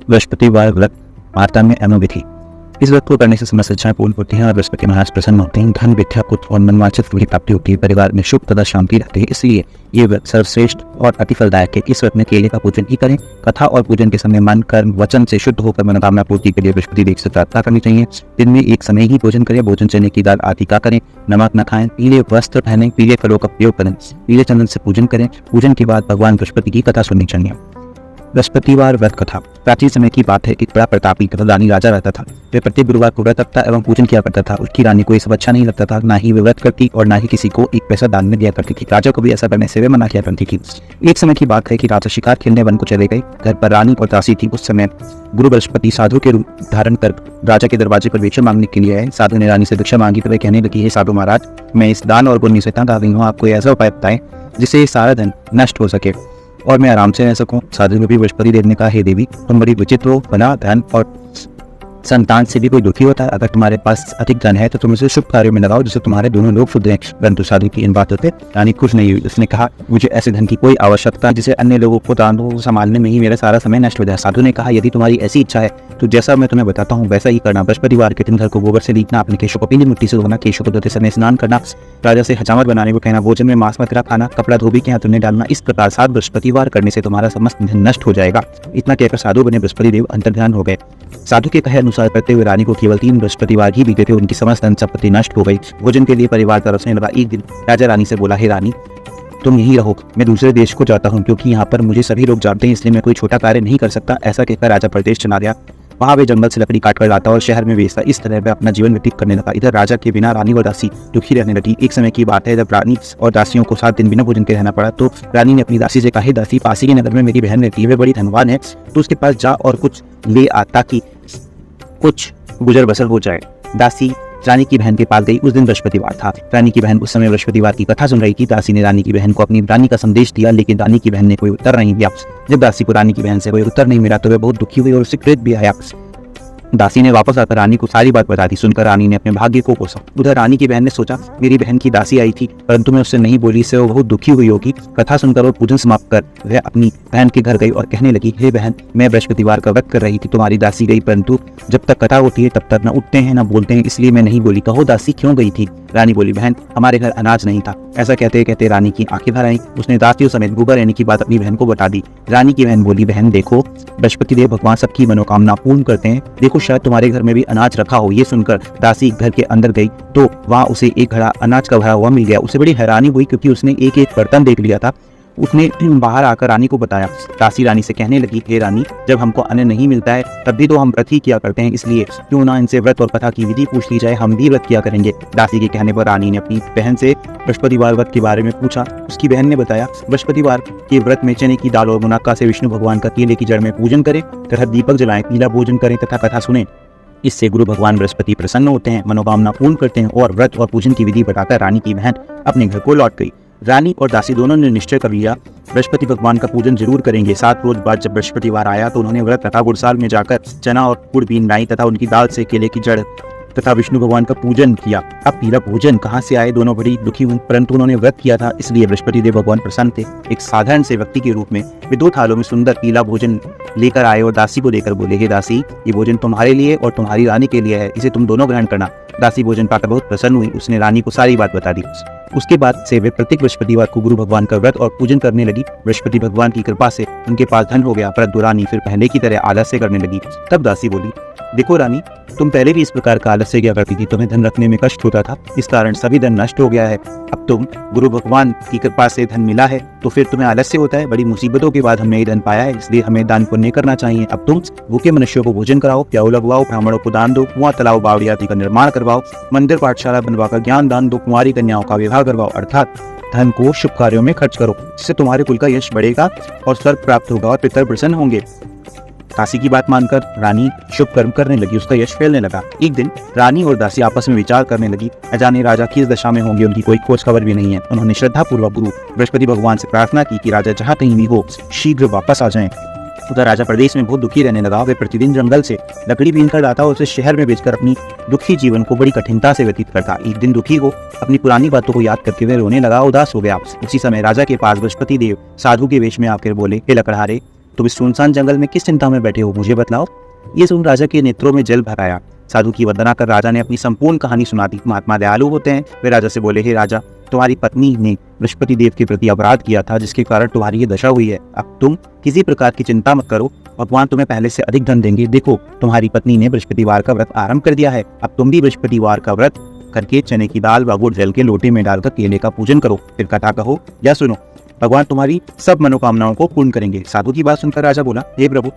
बृहस्पतिवार व्रत वार्ता में अनुविधि। इस व्रत को करने से समस्त इच्छाएं पूर्ण होती हैं और बृहस्पति महाराज प्रसन्न होते हैं। धन, विद्या, पुत्र और मनवांछित की प्राप्ति होती है। परिवार में सुख तथा शांति रहती है। इसलिए ये व्रत सर्वश्रेष्ठ और अति फलदायक है। इस व्रत में केले का पूजन ही करें। कथा और पूजन के समय मन, कर्म, वचन से शुद्ध होकर मनोकामना पूर्ति के लिए बृहस्पति देव से प्रार्थना करनी चाहिए। दिन में एक समय ही भोजन करें। भोजन चने की दाल आदि का करें। नमक न खाएं। पीले वस्त्र पहनें। पीले फलों का प्रयोग करें। पीले चंदन से पूजन करें। पूजन के बाद भगवान बृहस्पति की कथा सुननी चाहिए। बृहस्पतिवार व्रत कथा। प्राचीन समय की बात है। एक बड़ा प्रतापी तथा दानी राजा रहता था। वह प्रत्येक गुरुवार को व्रत रखता एवं पूजन किया करता था। उसकी रानी को ये सब अच्छा नहीं लगता था। ना ही वे व्रत करती और ना ही किसी को एक पैसा दान में दिया करती थी। राजा को भी ऐसा करने से वे मना किया करती थी। एक समय की बात है कि राजा शिकार खेलने वन को चले गए। घर पर रानी और दासी थी। उस समय गुरु बृहस्पति साधु के रूप धारण कर राजा के दरवाजे पर भिक्षा मांगने के लिए आए। साधु ने रानी से भिक्षा मांगी तो वह कहने लगी, हे साधु महाराज, मैं इस दान और पुण्य से तंग आ गई हूँ। आपको ऐसा उपाय बताएं जिससे ये सारा धन नष्ट हो सके और मैं आराम से रह सकूं। साधु ने भी बृहस्पति देव ने कहा, हे देवी, तुम बड़ी विचित्र हो। बना धन और संतान से भी कोई दुखी होता है। अगर तुम्हारे पास अधिक धन है तो तुम इसे शुभ कार्यों में लगाओ जिससे तुम्हारे दोनों लोग शुद्ध रहें। परंतु साधु की इन बातों पे रानी खुश नहीं हुई। उसने कहा, मुझे ऐसे धन की कोई आवश्यकता जिसे अन्य लोगों को दान दो, संभालने में ही मेरा सारा समय नष्ट हो जाए। साधु ने कहा, यदि तुम्हारी ऐसी इच्छा है तो जैसा मैं तुम्हें बताता हूँ वैसा ही करना। बृहस्पतिवार के दिन घर को गोबर से लीपना, अपने केशों को पीली मिट्टी से धोना, केशों को धोते समय स्नान करना, राजा से हजामत बनाने को कहना, भोजन में मांस मदिरा खाना, कपड़ा धोबी के हाथों में डालना। इस प्रकार 7 बृहस्पतिवार करने से तुम्हारा समस्त धन नष्ट हो जाएगा। इतना कहकर साधु बने बृहस्पति देव अंतर्ध्यान हो गए। साधु के कहे अनुसार करते हुए रानी को केवल 3 बृहस्पतिवार ही बीते थे। उनकी समस्त धन संपत्ति नष्ट हो गई। भोजन के लिए परिवार तरसने लगा। एक दिन राजा रानी से बोला, हे रानी, तुम यहीं रहो, मैं दूसरे देश को जाता हूँ क्योंकि यहाँ पर मुझे सभी लोग जानते हैं, इसलिए मैं कोई छोटा कार्य नहीं कर सकता। ऐसा कहकर राजा प्रदेश चला गया। वहाँ वे जंगल से लकड़ी काट कर लाता और शहर में बेचता। इस तरह वह अपना जीवन व्यतीत करने लगा। इधर राजा के बिना रानी और दासी दुखी रहने लगी। एक समय की बात है जब रानी और दासियों को 7 दिन बिना भोजन के रहना पड़ा तो रानी ने अपनी दासी से कहा, दासी, पासी के नगर में मेरी बहन रहती है, वे बड़ी धनवान है, तो उसके पास जा और कुछ ले आ ताकि कुछ गुजर बसर हो जाए। दासी रानी की बहन के पास गई। उस दिन बृहस्पतिवार था। रानी की बहन उस समय बृहस्पतिवार की कथा सुन रही थी। दासी ने रानी की बहन को अपनी रानी का संदेश दिया, लेकिन रानी की बहन ने कोई उत्तर नहीं दिया। जब दासी को रानी की बहन से कोई उत्तर नहीं मिला तो वह बहुत दुखी हुई और उसे क्रोध भी आया। दासी ने वापस आकर रानी को सारी बात बता दी। सुनकर रानी ने अपने भाग्य को कोसा। उधर रानी की बहन ने सोचा, मेरी बहन की दासी आई थी परंतु मैं उससे नहीं बोली, इससे वो बहुत दुखी हुई होगी। कथा सुनकर और पूजन समाप्त कर वह अपनी बहन के घर गई और कहने लगी, हे बहन, मैं बृहस्पतिवार का व्रत कर रही थी, तुम्हारी दासी गई, परंतु जब तक कथा होती है तब तक न उठते हैं न बोलते हैं, इसलिए मैं नहीं बोली। कहो दासी, क्यों गई थी? रानी बोली, बहन, हमारे घर अनाज नहीं था। ऐसा कहते कहते रानी की आंखें भर आई। उसने दासियों समेत भूखा रहने की बात अपनी बहन को बता दी। रानी की बहन बोली, बहन देखो, बृहस्पति देव भगवान सबकी मनोकामना पूर्ण करते हैं। देखो, शायद तुम्हारे घर में भी अनाज रखा हो। ये सुनकर दासी घर के अंदर गई तो वहाँ उसे एक घड़ा अनाज का भरा हुआ मिल गया। उसे बड़ी हैरानी हुई क्योंकि उसने एक एक बर्तन देख लिया था। उसने बाहर आकर रानी को बताया। दासी रानी से कहने लगी, हे रानी, जब हमको अन्न नहीं मिलता है तब भी तो हम व्रत ही किया करते हैं, इसलिए क्यों ना इनसे व्रत और कथा की विधि पूछ ली जाए, हम भी व्रत किया करेंगे। दासी के कहने पर रानी ने अपनी बहन से बृहस्पतिवार व्रत के बारे में पूछा। उसकी बहन ने बताया, बृहस्पतिवार के व्रत में चने की दाल और मुनक्का से विष्णु भगवान का केले की जड़ में पूजन करें तथा दीपक जलाएं, पीला भोजन करें तथा कथा सुने। इससे गुरु भगवान बृहस्पति प्रसन्न होते हैं, मनोकामना पूर्ण करते हैं। और व्रत और पूजन की विधि बताकर रानी की बहन अपने घर को लौट गई। रानी और दासी दोनों ने निश्चय कर लिया, बृहस्पति भगवान का पूजन जरूर करेंगे। 7 रोज बाद जब बृहस्पतिवार आया तो उन्होंने व्रत रखा। गुड़साल में जाकर चना और गुड़ बीन लाई तथा उनकी दाल से केले की जड़ तथा विष्णु भगवान का पूजन किया। अब पीला भोजन कहाँ से आए? दोनों बड़ी दुखी हुई, परंतु उन्होंने व्रत किया था इसलिए बृहस्पति देव भगवान प्रसन्न थे। एक साधारण से व्यक्ति के रूप में वे 2 थालों में सुंदर पीला भोजन लेकर आए और दासी को देकर बोले, हे दासी, ये भोजन तुम्हारे लिए और तुम्हारी रानी के लिए है, इसे तुम दोनों ग्रहण करना। दासी भोजन पाकर बहुत प्रसन्न हुई। उसने रानी को सारी बात बता दी। उसके बाद से वे प्रत्येक बृहस्पतिवार को गुरु भगवान का व्रत और पूजन करने लगी। बृहस्पति भगवान की कृपा से उनके पास धन हो गया, परंतु रानी फिर पहले की तरह आलस्य करने लगी। तब दासी बोली, देखो रानी, तुम पहले भी इस प्रकार का आलस्य किया करती थी, तुम्हें धन रखने में कष्ट होता था, इस कारण सभी धन नष्ट हो गया है। अब तुम गुरु भगवान की कृपा से धन मिला है तो फिर तुम्हें आलस्य होता है। बड़ी मुसीबतों के बाद हमने ये धन पाया है, इसलिए हमें दान पुण्य करना चाहिए। अब तुम भूखे मनुष्यों को भोजन कराओ, प्याऊ लगवाओ, ब्राह्मणों को दान दो, कुआं तालाब बावड़ी आदि का निर्माण करवाओ, मंदिर पाठशाला बनवाकर ज्ञान दान दो, कुंवारी कन्याओं का विवाह करवाओ, अर्थात धन को शुभ कार्यों में खर्च करो, जिससे तुम्हारे कुल का यश बढ़ेगा और स्वर्ग प्राप्त होगा और पितर प्रसन्न होंगे। दासी की बात मानकर रानी शुभ कर्म करने लगी, उसका यश फैलने लगा। एक दिन रानी और दासी आपस में विचार करने लगी, अजाने राजा किस दशा में होंगे, उनकी कोई खोज खबर भी नहीं है। उन्होंने श्रद्धा पूर्वक गुरु बृहस्पति भगवान से प्रार्थना की कि राजा जहाँ कहीं भी हो शीघ्र वापस आ जाएं। उधर राजा प्रदेश में बहुत दुखी रहने लगा। वे प्रतिदिन जंगल से लकड़ी बीन कर लाता और उसे शहर में बेचकर अपनी दुखी जीवन को बड़ी कठिनता से व्यतीत करता। एक दिन दुखी हो अपनी पुरानी बातों को याद करके वे रोने लगा, उदास हो गया। उसी समय राजा के पास बृहस्पति देव साधु के वेश में आकर बोले, हे लकड़हारे, तुम इस सुनसान जंगल में किस चिंता में बैठे हो, मुझे बतलाओ। ये सुन राजा के नेत्रों में जल भर आया। साधु की वंदना कर राजा ने अपनी संपूर्ण कहानी सुना दी। महात्मा दयालु होते हैं। वे राजा से बोले, हे राजा, तुम्हारी पत्नी ने बृहस्पति देव के प्रति अपराध किया था, जिसके कारण तुम्हारी ये दशा हुई है। अब तुम किसी प्रकार की चिंता मत करो, भगवान तुम्हें पहले से अधिक धन देंगे। देखो, तुम्हारी पत्नी ने बृहस्पतिवार का व्रत आरंभ कर दिया है। अब तुम भी बृहस्पतिवार का व्रत करके चने की दाल व गुड़ जल के लोटे में डालकर केले का पूजन करो, फिर कथा कहो या सुनो। भगवान तुम्हारी सब मनोकामनाओं को पूर्ण करेंगे। साधु की बात सुनकर राजा बोला, हे प्रभु,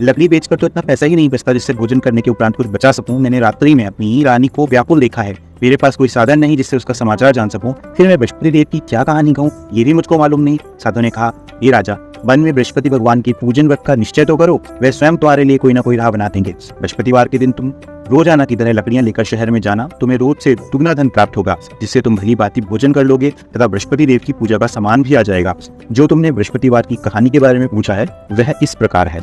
लकड़ी बेचकर तो इतना पैसा ही नहीं बचता जिससे भोजन करने के उपरांत कुछ बचा सकूं। मैंने रात्रि में अपनी रानी को व्याकुल देखा है। मेरे पास कोई साधन नहीं जिससे उसका समाचार जान सकूं। फिर मैं बृहस्पति देव की क्या कहानी कहूं, ये भी मुझको मालूम नहीं। साधु ने कहा, ये राजा, वन में बृहस्पति भगवान के पूजन व्रत का निश्चय तो करो, वे स्वयं तुम्हारे लिए कोई ना कोई राह बना देंगे। बृहस्पतिवार के दिन तुम रोजाना की तरह लकड़ियां लेकर शहर में जाना। तुम्हें रोज से दुगना धन प्राप्त होगा, जिससे तुम भली भांति भोजन कर लोगे तथा बृहस्पति देव की पूजा का सामान भी आ जाएगा। जो तुमने बृहस्पतिवार की कहानी के बारे में पूछा है वह इस प्रकार है।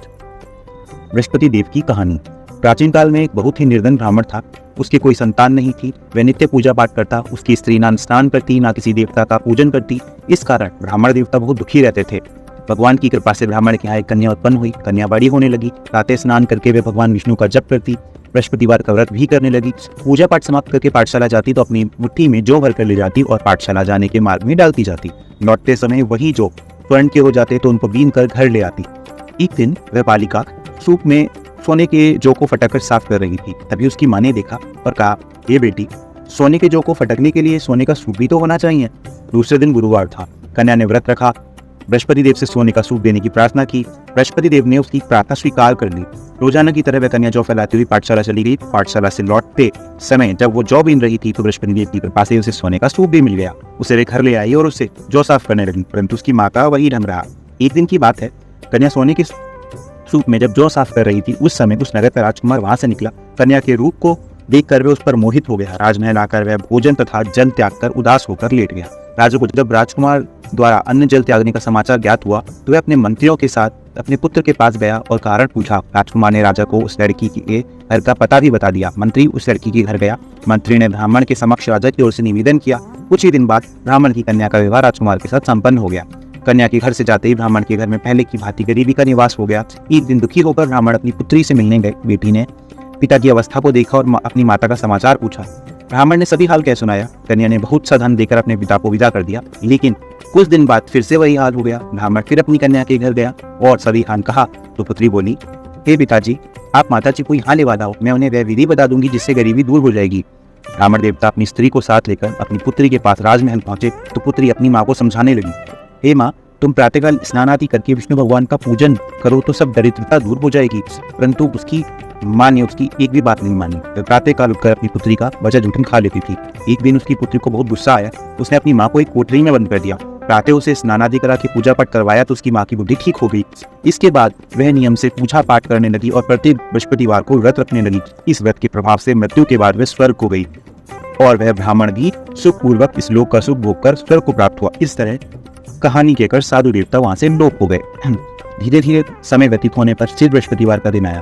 बृहस्पति देव की कहानी। प्राचीन काल में एक बहुत ही निर्धन ब्राह्मण था। उसकी कोई संतान नहीं थी। वह नित्य पूजा पाठ करता। उसकी स्त्री ना स्नान करती, ना किसी देवता का पूजन करती। इस कारण ब्राह्मण देवता बहुत दुखी रहते थे। भगवान की कृपा से ब्राह्मण के यहाँ एक कन्या उत्पन्न हुई। कन्या बड़ी होने लगी। प्रातः स्नान करके वे भगवान विष्णु का जप करती। बृहस्पतिवार का व्रत भी करने लगी। पूजा पाठ समाप्त करके पाठशाला जाती तो अपनी मुट्ठी में जौ भर कर ले जाती और पाठशाला जाने के मार्ग में डालती जाती। लौटते समय वही जौ स्वर्ण के हो जाते तो उनको बीन कर घर ले आती। एक दिन वह बालिका सूप में सोने के जौ को फटककर साफ कर रही थी। तभी उसकी माँ ने देखा और कहा, ये बेटी, सोने के जौ को फटकने के लिए सोने का सूप भी तो होना चाहिए। दूसरे दिन गुरुवार था। कन्या ने व्रत रखा। बृहस्पति देव से सोने का सूप देने की प्रार्थना की। बृहस्पति देव ने उसकी प्रार्थना स्वीकार कर ली। रोजाना की तरह वह कन्या जौ फैलाती हुई पाठशाला चली गई। पाठशाला से लौटते समय जब वो जौ बीन रही थी तो बृहस्पति देव की कृपा से उसे सोने का सूप भी मिल गया। उसे वे घर ले आई और उससे जौ साफ करने लगी, परंतु उसकी माँ का वही ढंग रहा। एक दिन की बात है, कन्या सोने के सूप में जब जौ साफ कर रही थी उस समय उस नगर का राजकुमार वहां से निकला। कन्या के रूप को देखकर वह उस पर मोहित हो गया। राजमहल आकर वह भोजन तथा जल त्याग कर उदास होकर लेट गया। राजा को जब राजकुमार द्वारा अन्न जल त्यागने का समाचार ज्ञात हुआ तो वह अपने मंत्रियों के साथ अपने पुत्र के पास गया और कारण पूछा। राजकुमार ने राजा को उस लड़की के घर का पता भी बता दिया। मंत्री उस लड़की के घर गया। मंत्री ने ब्राह्मण के समक्ष राजा की ओर से निवेदन किया। कुछ ही दिन बाद ब्राह्मण की कन्या का विवाह राजकुमार के साथ संपन्न हो गया। कन्या के घर से जाते ही ब्राह्मण के घर में पहले की भांति गरीबी का निवास हो गया। एक दिन दुखी होकर ब्राह्मण अपनी पुत्री से मिलने गए। बेटी ने पिता की अवस्था को देखा और अपनी माता का समाचार पूछा। ब्राह्मण ने सभी हाल कह सुनाया। कन्या ने बहुत सा धन देकर अपने पिता को विदा कर दिया, लेकिन कुछ दिन बाद फिर से वही हाल हो गया। ब्राह्मण फिर अपनी कन्या के घर गया और सभी हाल कहा तो पुत्री बोली, हे पिताजी, आप माताजी को यहाँ लेवा लाओ, मैं उन्हें वह विधि बता दूंगी जिससे गरीबी दूर हो जाएगी। ब्राह्मण देवता अपनी स्त्री को साथ लेकर अपनी पुत्री के पास राजमहल पहुंचे तो पुत्री अपनी माँ को समझाने लगी, हे माँ, तुम प्रातःकाल स्नान आदि करके विष्णु भगवान का पूजन करो तो सब दरिद्रता दूर हो जाएगी। परंतु उसकी माँ ने उसकी एक भी बात नहीं मानी। वह प्रातःकाल उठकर अपनी पुत्री का वजह जूठन खा लेती थी। एक दिन उसकी पुत्री को बहुत गुस्सा आया। उसने अपनी माँ को एक कोठरी में बंद कर दिया। प्रातः उसे स्नान आदि करा के पूजा पाठ करवाया तो उसकी माँ की बुद्धि ठीक हो गई। इसके बाद वह नियम से पूजा पाठ करने लगी और प्रत्येक बृहस्पतिवार को व्रत रखने लगी। इस व्रत के प्रभाव से मृत्यु के बाद वह स्वर्ग को गई और वह ब्राह्मण भी सुखपूर्वक इस लोक का सुख भोग कर स्वर्ग को प्राप्त हुआ। इस तरह कहानी कहकर साधु देवता वहां से लोप हो गए। धीरे धीरे समय व्यतीत होने पर फिर बृहस्पतिवार का दिन आया।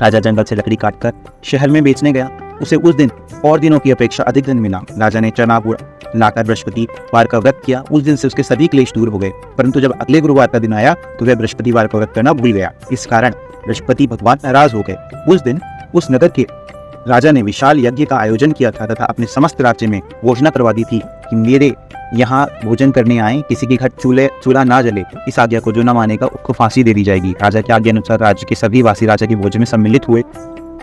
राजा जंगल से लकड़ी काटकर शहर में बेचने गया। उसे उस दिन और दिनों की अपेक्षा अधिक धन मिला। राजा ने चना गुड़ लाकर बृहस्पतिवार का व्रत किया। उस दिन से उसके सभी क्लेश दूर हो गए। परंतु जब अगले गुरुवार का दिन आया तो वह बृहस्पतिवार का व्रत करना भूल गया। इस कारण बृहस्पति भगवान नाराज हो गए। उस दिन उस नगर के राजा ने विशाल यज्ञ का आयोजन किया था तथा अपने समस्त राज्य में घोषणा करवा दी थी कि मेरे यहाँ भोजन करने आए किसी के घर चूल्हा ना जले। इस आज्ञा को जो न मानेगा उसको फांसी दे दी जाएगी। राजा की आज्ञा अनुसार राज्य के सभी वासी राजा के भोजन में सम्मिलित हुए,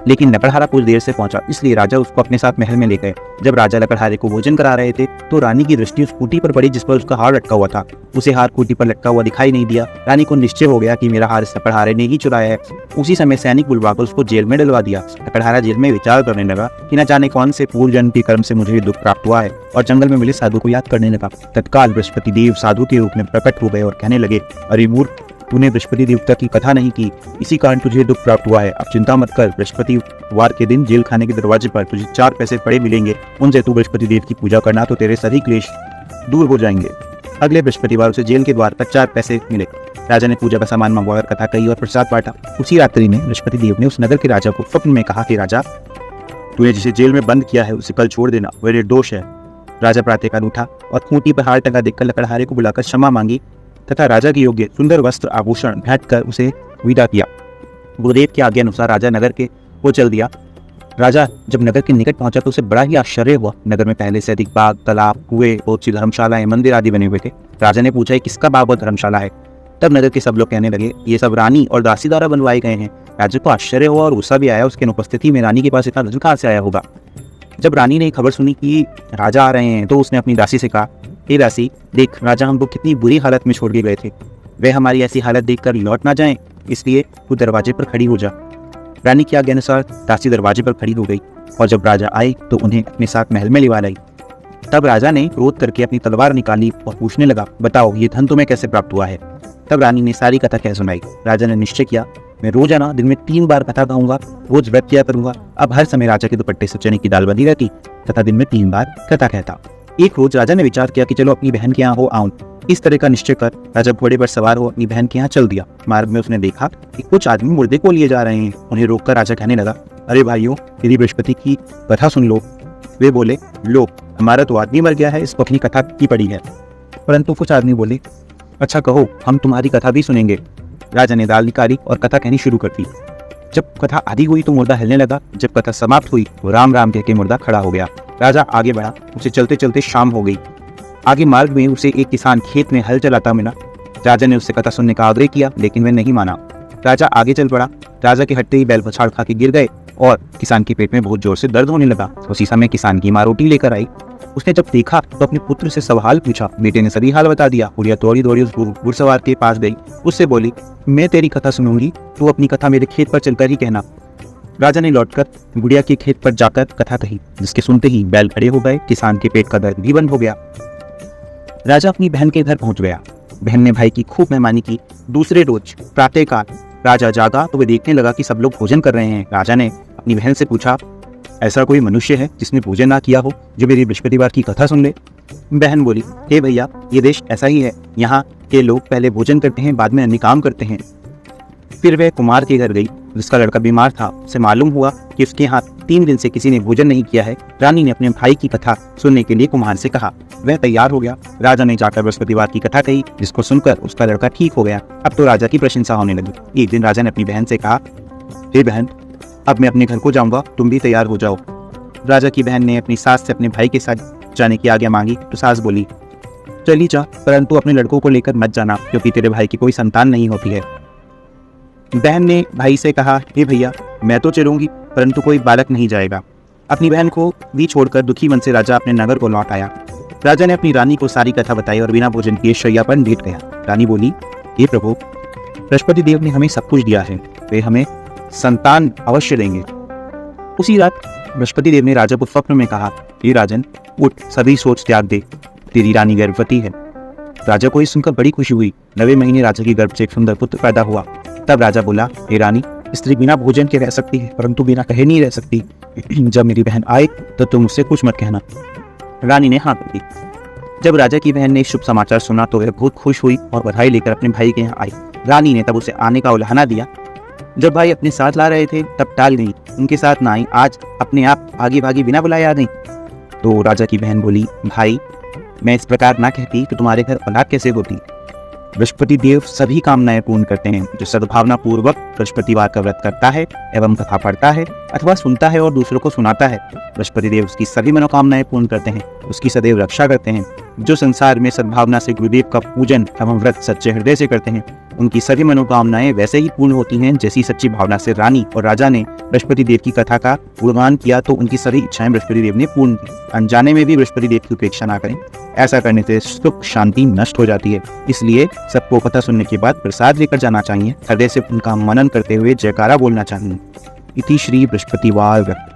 लेकिन लकड़हारा कुछ देर से पहुंचा, इसलिए राजा उसको अपने साथ महल में ले गए। जब राजा लकड़हारे को भोजन करा रहे थे तो रानी की दृष्टि उस खूंटी पर पड़ी जिस पर उसका हार लटका हुआ था। उसे हार खूंटी पर लटका हुआ दिखाई नहीं दिया। रानी को निश्चय हो गया कि मेरा हार इस लकड़हारे ने ही चुराया है। उसी समय सैनिक बुलवाकर उसको जेल में डलवा दिया। लकड़हारा जेल में विचार करने लगा कि न जाने कौन से पूर्व जन्म के कर्म से मुझे दुख प्राप्त हुआ है और जंगल में मिले साधु को याद करने लगा। तत्काल बृहस्पति देव साधु के रूप में प्रकट हो गए और कहने लगे, अरे मूर्ख, तूने बृहस्पति देवता की कथा नहीं की, इसी कारण तुझे दुख प्राप्त हुआ है। अब चिंता मत कर, बृहस्पतिवार के दिन जेल खाने के दरवाजे पर तुझे 4 पैसे पड़े मिलेंगे। उनसे तू बृहस्पति देव की पूजा करना तो तेरे सभी क्लेश दूर हो जाएंगे। अगले बृहस्पतिवार उसे जेल के द्वार पर 4 पैसे मिले। राजा ने पूजा का सामान मंगवाकर कथा कही और प्रसाद बांटा। उसी रात्रि में बृहस्पति देव ने उस नगर के राजा को स्वप्न में कहा कि राजा, तूने जिसे जेल में बंद किया है उसे कल छोड़ देना, वह निर्दोष है। राजा प्रातःकाल उठा और खूंटी पर हार टंगा देखकर लकड़हारे को बुलाकर क्षमा मांगी तथा राजा के योग्य सुंदर वस्त्र आभूषण भेंट कर उसे विदा किया। गुरुदेव की आज्ञा अनुसार राजा नगर के वो चल दिया। राजा जब नगर के निकट पहुंचा तो उसे बड़ा ही आश्चर्य हुआ। नगर में पहले से अधिक बाग, तालाब, कुएं, बहुत सी धर्मशालाएं, मंदिर आदि बने हुए थे। राजा ने पूछा, किसका बाग और धर्मशाला है? तब नगर के सब लोग कहने लगे, ये सब रानी और दासी द्वारा बनवाए गए हैं। राजा को आश्चर्य हुआ और गुस्सा भी आया। उसके अनुपस्थिति में रानी के पास इतना धन कहाँ से आया होगा? जब रानी ने खबर सुनी कि राजा आ रहे हैं तो उसने अपनी दासी से कहा, हे दासी, देख, राजा हमको कितनी बुरी हालत में छोड़ के गए थे। वे हमारी ऐसी हालत देखकर लौट ना जाएं, इसलिए तू दरवाजे पर खड़ी हो जा। रानी की आज्ञा अनुसार दासी दरवाजे पर खड़ी हो गई और जब राजा आए तो उन्हें अपने साथ महल में लिवा लाई। तब राजा ने क्रोध करके अपनी तलवार निकाली और पूछने लगा, बताओ ये धन तुम्हें कैसे प्राप्त हुआ है? तब रानी ने सारी कथा कह सुनाई। राजा ने निश्चय किया, मैं रोजाना दिन में 3 बार कथा गाऊंगा, रोज व्रत किया करूंगा। अब हर समय राजा के दुपट्टे से चने की दाल बंधी रहती तथा दिन में 3 बार कथा कहता। एक रोज राजा ने विचार किया कि चलो अपनी बहन के यहाँ हो आऊं। इस तरह का निश्चय कर राजा घोड़े पर सवार हो अपनी बहन के यहाँ चल दिया। मार्ग में उसने देखा कि कुछ आदमी मुर्दे को लिए जा रहे हैं। उन्हें रोककर राजा कहने लगा, अरे भाइयों, मेरी बृहस्पति की कथा सुन लो। वे बोले, लो, हमारा तो आदमी मर गया है, इसको अपनी कथा की पड़ी है। परंतु कुछ आदमी बोले, अच्छा कहो, हम तुम्हारी कथा भी सुनेंगे। राजा ने दाल निकाली और कथा कहनी शुरू कर दी। जब कथा आधी हुई तो मुर्दा हिलने लगा। जब कथा समाप्त हुई तो राम राम कह के मुर्दा खड़ा हो गया। राजा आगे बढ़ा। उसे चलते चलते शाम हो गई। आगे मार्ग में उसे एक किसान खेत में हल चलाता मिला। राजा ने उससे कथा सुनने का आग्रह किया, लेकिन वह नहीं माना। राजा आगे चल पड़ा। राजा के हटते ही बैल पछाड़ खा के गिर गए और किसान के पेट में बहुत जोर से दर्द होने लगा। उसी समय किसान की माँ रोटी लेकर आई। उसने जब देखा तो अपने पुत्र से सवाल पूछा। बेटे ने सभी हाल बता दिया। बुढ़िया दौड़ी दौड़ी उस घुड़सवार के पास गई। उससे बोली, मैं तेरी कथा सुनूंगी, तू अपनी कथा मेरे खेत पर चलकर ही कहना। राजा ने लौटकर बुढ़िया के खेत पर जाकर कथा कही, जिसके सुनते ही बैल खड़े हो गए। किसान के पेट का दर्द भी बंद हो गया। राजा अपनी बहन के घर पहुंच गया। बहन ने भाई की खूब मेहमानी की। दूसरे रोज प्रातःकाल राजा जागा तो वे देखने लगा कि सब लोग भोजन कर रहे हैं। राजा ने अपनी बहन से पूछा, ऐसा कोई मनुष्य है जिसने भोजन ना किया हो, जो मेरी बृहस्पतिवार की कथा सुन ले? बहन बोली, हे भैया, ये देश ऐसा ही है। यहाँ के लोग पहले भोजन करते हैं, बाद में अन्य काम करते हैं। फिर वह कुमार के घर गई, जिसका लड़का बीमार था। उसे मालूम हुआ कि उसके यहाँ 3 दिन से किसी ने भोजन नहीं किया है। रानी ने अपने भाई की कथा सुनने के लिए कुमार से कहा। वह तैयार हो गया। राजा ने जाकर बृहस्पतिवार की कथा कही, जिसको सुनकर उसका लड़का ठीक हो गया। अब तो राजा की प्रशंसा होने लगी। एक दिन राजा ने अपनी बहन से कहा, हे बहन, अब मैं अपने घर को जाऊंगा, तुम भी तैयार हो जाओ। राजा की बहन ने अपनी सास से अपने भाई के साथ जाने की आज्ञा मांगी तो सास बोली, चली जा, परंतु अपने लड़कों को लेकर मत जाना, क्योंकि तेरे भाई की कोई संतान नहीं होती है। बहन ने भाई से कहा, हे भैया, मैं तो चलूंगी, परंतु कोई बालक नहीं जाएगा। अपनी बहन को भी छोड़कर दुखी मन से राजा अपने नगर को लौट आया। राजा ने अपनी रानी को सारी कथा बताई और बिना भोजन किए शैया पर लेट गया। रानी बोली, हे प्रभु, बृहस्पति देव ने हमें सब कुछ दिया है, वे हमें संतान अवश्य देंगे। उसी रात बृहस्पति देव ने राजा को स्वप्न में कहा, हे राजन, उठ, सभी सोच त्याग दे, तेरी रानी गर्भवती है। राजा को ये सुनकर बड़ी खुशी हुई। 9वें महीने राजा की गर्भ से एक सुंदर पुत्र पैदा हुआ। तब राजा बोला, हे रानी, स्त्री बिना भोजन के रह सकती है, परंतु बिना कहे नहीं रह सकती। जब मेरी बहन आए तो तुम उससे कुछ मत कहना। रानी ने हाँ दी। जब राजा की बहन ने शुभ समाचार सुना तो वह बहुत खुश हुई और बधाई लेकर अपने भाई के यहाँ आई। रानी ने तब उसे आने का उल्हाना दिया। जब भाई अपने साथ ला रहे थे तब टाल गई, उनके साथ ना आई। आज अपने आप भागी भागी बिना बुलाए आ गई। तो राजा की बहन बोली, भाई, मैं इस प्रकार ना कहती तो तुम्हारे घर औलाद कैसे होती। बृहस्पति देव सभी कामनाएं पूर्ण करते हैं। जो सद्भावना पूर्वक बृहस्पतिवार का व्रत करता है एवं कथा पढ़ता है अथवा सुनता है और दूसरों को सुनाता है, बृहस्पति देव उसकी सभी मनोकामनाएं पूर्ण करते हैं, उसकी सदैव रक्षा करते हैं। जो संसार में सद्भावना से गुरुदेव का पूजन एवं व्रत सच्चे हृदय से करते हैं, उनकी सभी मनोकामनाएं वैसे ही पूर्ण होती हैं जैसी सच्ची भावना से रानी और राजा ने बृहस्पति देव की कथा का गुणगान किया तो उनकी सभी इच्छाएं बृहस्पति देव ने पूर्ण की। अनजाने में भी बृहस्पति देव की उपेक्षा ना करें, ऐसा करने से सुख शांति नष्ट हो जाती है। इसलिए सबको कथा सुनने के बाद प्रसाद लेकर जाना चाहिए, हृदय से उनका मनन करते हुए जयकारा बोलना चाहिए। इति श्री बृहस्पतिवार व्रत।